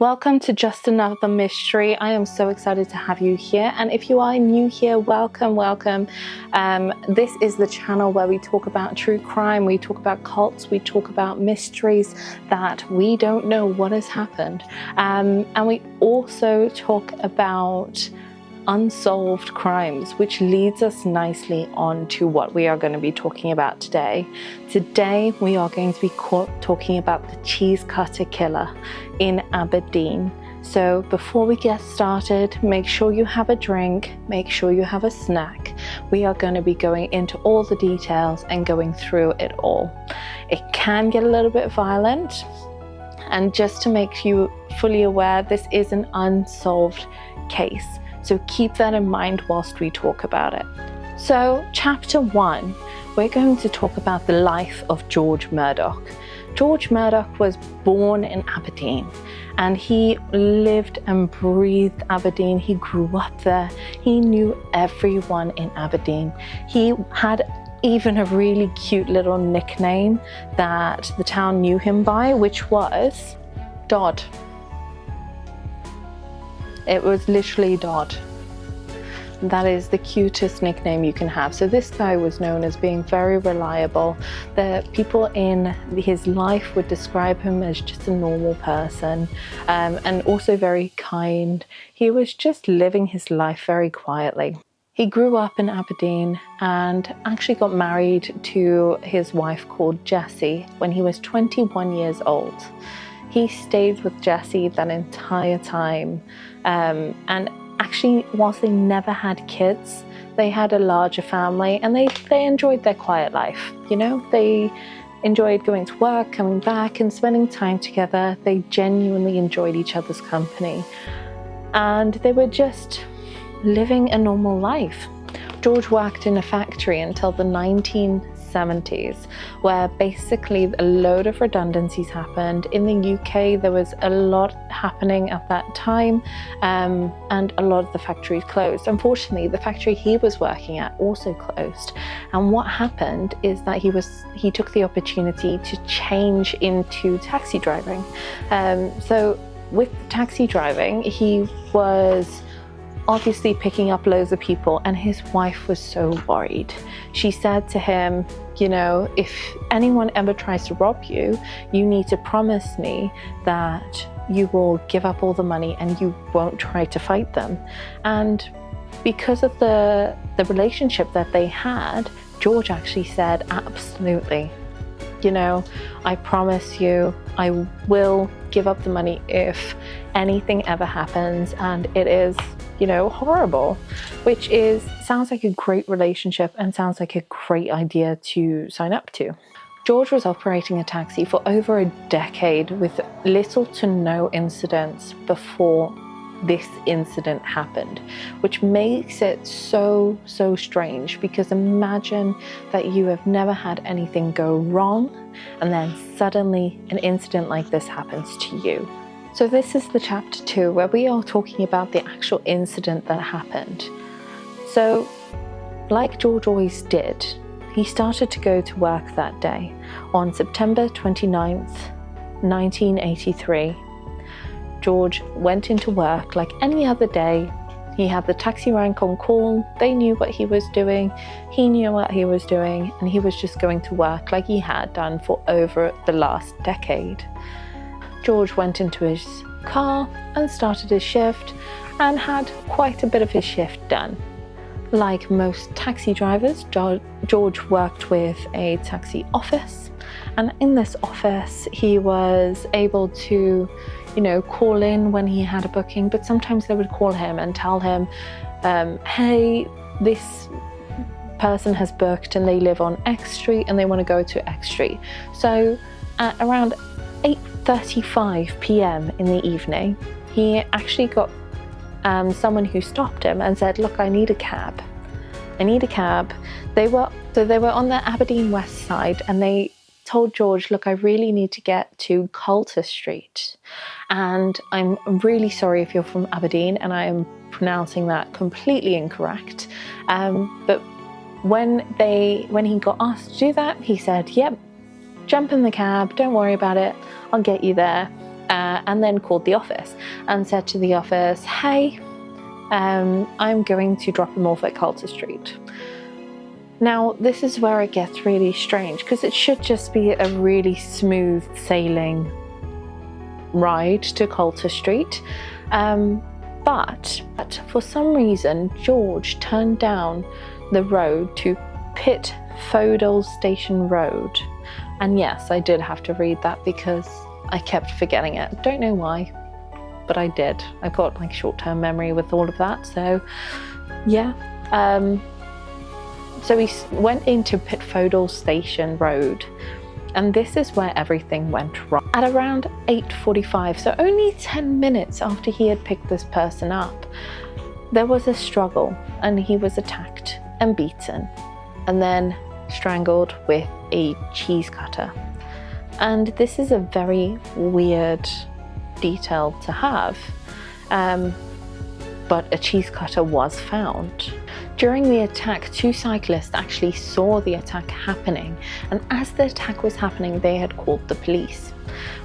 Welcome to Just Another Mystery. I am so excited to have you here. And if you are new here, welcome. This is the channel where we talk about true crime, we talk about cults, we talk about mysteries that we don't know what has happened. And we also talk about unsolved crimes, which leads us nicely on to what we are going to be talking about today. Today we are going to be talking about the cheese cutter killer in Aberdeen. So before we get started, make sure you have a drink, make sure you have a snack. We are going to be going into all the details and going through it all. It can get a little bit violent, and just to make you fully aware, this is an unsolved case. So keep that in mind whilst we talk about it. So chapter 1, we're going to talk about the life of George Murdoch. George Murdoch was born in Aberdeen and he lived and breathed Aberdeen. He grew up there. He knew everyone in Aberdeen. He had even a really cute little nickname that the town knew him by, which was Dodd. It was literally Dodd. That is the cutest nickname you can have. So this guy was known as being very reliable. The people in his life would describe him as just a normal person, and also very kind. He was just living his life very quietly. He grew up in Aberdeen and actually got married to his wife called Jessie when he was 21 years old. He stayed with Jessie that entire time. And actually, whilst they never had kids, they had a larger family and they enjoyed their quiet life. You know, they enjoyed going to work, coming back and spending time together. They genuinely enjoyed each other's company. And they were just living a normal life. George worked in a factory until the 1970s, where basically a load of redundancies happened. In the UK, there was a lot happening at that time, and a lot of the factories closed. Unfortunately, the factory he was working at also closed. And what happened is that he took the opportunity to change into taxi driving. So with taxi driving, he was obviously picking up loads of people, and his wife was so worried. She said to him, you know, if anyone ever tries to rob you, you need to promise me that you will give up all the money and you won't try to fight them. And because of the relationship that they had, George actually said, absolutely. You know, I promise you, I will give up the money if anything ever happens. And it is, you know, horrible, which sounds like a great relationship and sounds like a great idea to sign up to. George was operating a taxi for over a decade with little to no incidents before this incident happened, which makes it so strange, because imagine that you have never had anything go wrong and then suddenly an incident like this happens to you. So this is the chapter 2 where we are talking about the actual incident that happened. So like George always did, he started to go to work that day on September 29th, 1983. George went into work like any other day. He had the taxi rank on call. They knew what he was doing. He knew what he was doing, and he was just going to work like he had done for over the last decade. George went into his car and started his shift and had quite a bit of his shift done. Like most taxi drivers, George worked with a taxi office, and in this office he was able to, you know, call in when he had a booking, but sometimes they would call him and tell him, hey, this person has booked and they live on X Street and they want to go to X Street. So at around 8:35 p.m. in the evening, he actually got someone who stopped him and said, look, I need a cab. They were on the Aberdeen west side, and they told George, look, I really need to get to Coulter Street, and I'm really sorry if you're from Aberdeen and I am pronouncing that completely incorrect, but when he got asked to do that, he said, yep, jump in the cab, don't worry about it, I'll get you there. and then called the office and said to the office, hey, I'm going to drop him off at Coulter Street. Now, this is where it gets really strange, because it should just be a really smooth sailing ride to Coulter Street. But for some reason, George turned down the road to Pitfodle Station Road. And yes, I did have to read that because I kept forgetting it. Don't know why, but I did. I've got like short-term memory with all of that. So yeah. So we went into Pitfodle Station Road, and this is where everything went wrong. At around 8:45, so only 10 minutes after he had picked this person up, there was a struggle, and he was attacked and beaten, and then strangled with a cheese cutter. And this is a very weird detail to have, but a cheese cutter was found. During the attack, 2 cyclists actually saw the attack happening, and as the attack was happening, they had called the police.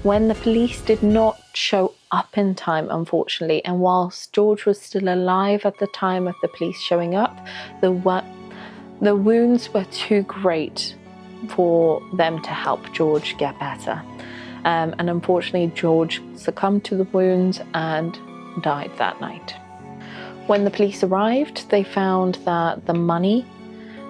When the police did not show up in time, unfortunately, and whilst George was still alive at the time of the police showing up, the wounds were too great for them to help George get better. And unfortunately, George succumbed to the wounds and died that night. When the police arrived, they found that the money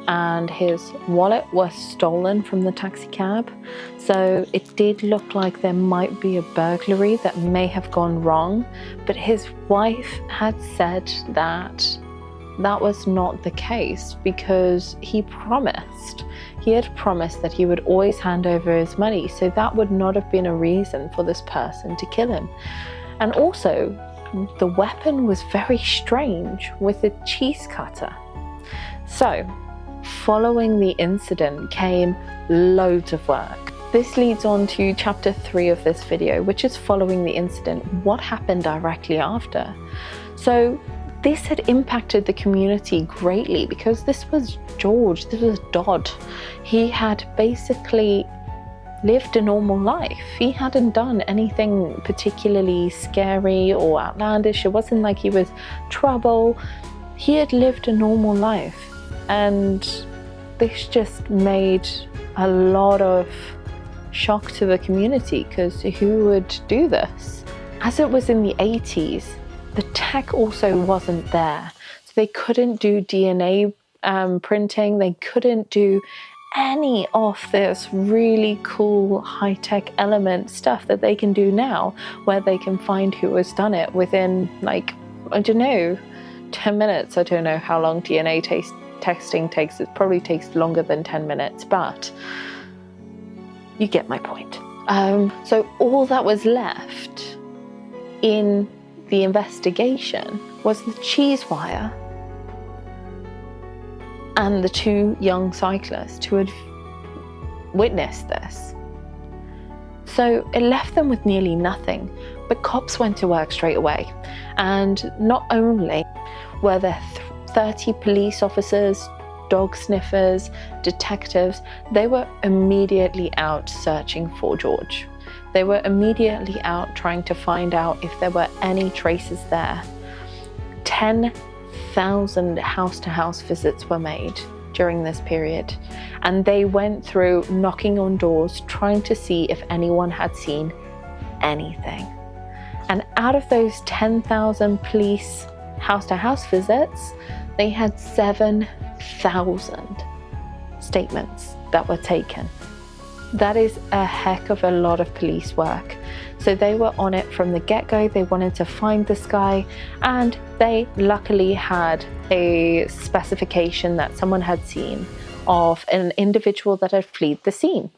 and his wallet were stolen from the taxi cab. So it did look like there might be a burglary that may have gone wrong, but his wife had said that that was not the case, because he had promised that he would always hand over his money, so that would not have been a reason for this person to kill him. And also, the weapon was very strange, with a cheese cutter. So, following the incident came loads of work. This leads on to chapter 3 of this video, which is following the incident, what happened directly after. So this had impacted the community greatly, because this was George, this was Dodd. He had basically lived a normal life. He hadn't done anything particularly scary or outlandish. It wasn't like he was trouble. He had lived a normal life, and this just made a lot of shock to the community, because who would do this? As it was in the 80s, the tech also wasn't there, so they couldn't do DNA printing, they couldn't do any of this really cool high-tech element stuff that they can do now, where they can find who has done it within, like, I don't know, 10 minutes. I don't know how long DNA testing takes. It probably takes longer than 10 minutes, but you get my point. So all that was left in the investigation was the Cheesewire and the 2 young cyclists who had witnessed this. So it left them with nearly nothing, but cops went to work straight away. And not only were there 30 police officers, dog sniffers, detectives, they were immediately out searching for George. They were immediately out trying to find out if there were any traces there. 10,000 house-to-house visits were made during this period, and they went through knocking on doors trying to see if anyone had seen anything. And out of those 10,000 police house-to-house visits, they had 7,000 statements that were taken. That is a heck of a lot of police work. So they were on it from the get-go. They wanted to find this guy, and they luckily had a specification that someone had seen of an individual that had fled the scene.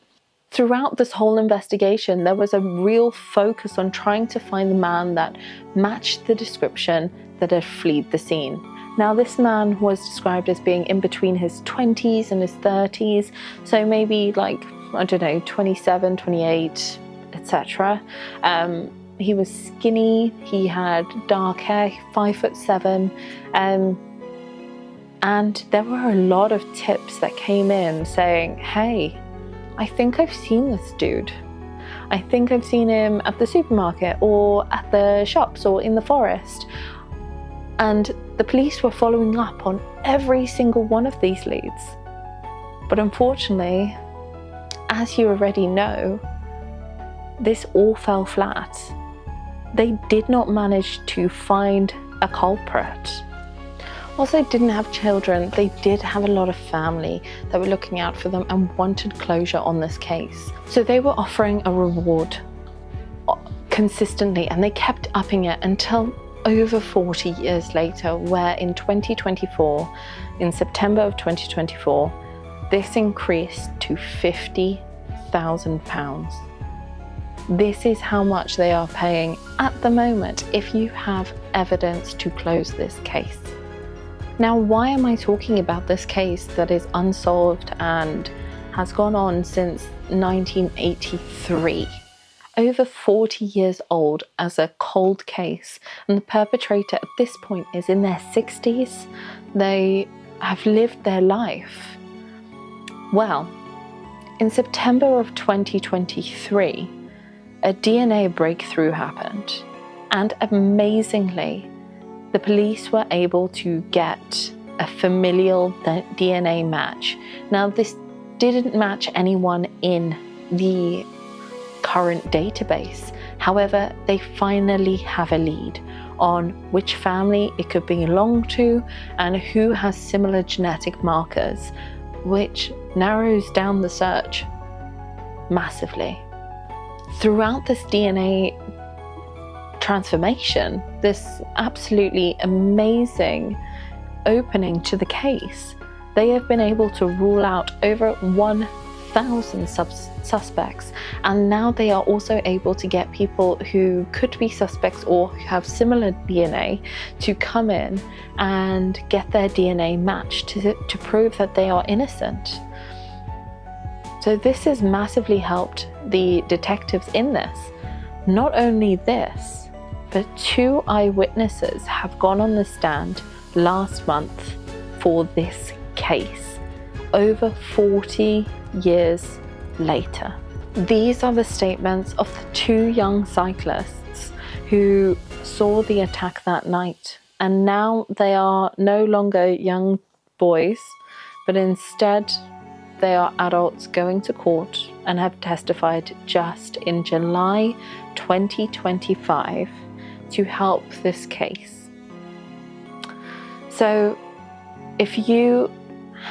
Throughout this whole investigation, there was a real focus on trying to find the man that matched the description that had fled the scene. Now, this man was described as being in between his 20s and his 30s, so maybe like, I don't know, 27, 28, etc. He was skinny, he had dark hair, 5'7", and there were a lot of tips that came in saying, hey, I think I've seen this dude. I think I've seen him at the supermarket or at the shops or in the forest. And the police were following up on every single one of these leads. But unfortunately, as you already know, this all fell flat. They did not manage to find a culprit. Also, didn't have children. They did have a lot of family that were looking out for them and wanted closure on this case. So they were offering a reward consistently, and they kept upping it until over 40 years later, where in 2024, in September of 2024, this increased to £50,000. This is how much they are paying at the moment if you have evidence to close this case. Now, why am I talking about this case that is unsolved and has gone on since 1983? Over 40 years old as a cold case, and the perpetrator at this point is in their 60s. They have lived their life. Well, in September of 2023, a DNA breakthrough happened, and amazingly, the police were able to get a familial DNA match. Now, this didn't match anyone in the current database. However, they finally have a lead on which family it could belong to and who has similar genetic markers, which narrows down the search massively. Throughout this DNA transformation, this absolutely amazing opening to the case, they have been able to rule out over 1,000 suspects, and now they are also able to get people who could be suspects or have similar DNA to come in and get their DNA matched to prove that they are innocent. So this has massively helped the detectives in this. Not only this, but 2 eyewitnesses have gone on the stand last month for this case, over 40 years later. These are the statements of the 2 young cyclists who saw the attack that night, and now they are no longer young boys, but instead they are adults going to court and have testified just in July 2025 to help this case. So if you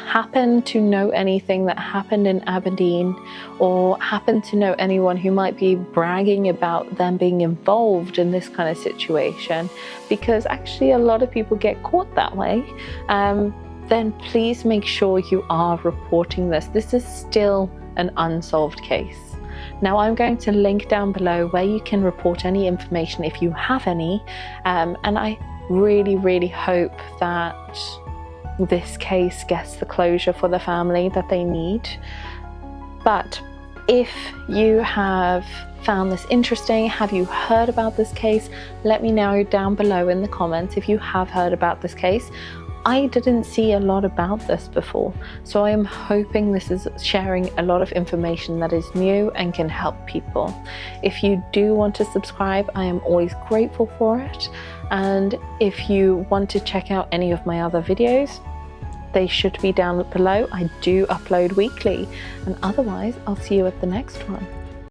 happen to know anything that happened in Aberdeen, or happen to know anyone who might be bragging about them being involved in this kind of situation, because actually a lot of people get caught that way, then please make sure you are reporting this. This is still an unsolved case. Now, I'm going to link down below where you can report any information if you have any, and I really, really hope that this case gets the closure for the family that they need. But if you have found this interesting, have you heard about this case? Let me know down below in the comments if you have heard about this case. I didn't see a lot about this before, so I am hoping this is sharing a lot of information that is new and can help people. If you do want to subscribe, I am always grateful for it. And if you want to check out any of my other videos, they should be down below. I do upload weekly, and otherwise I'll see you at the next one.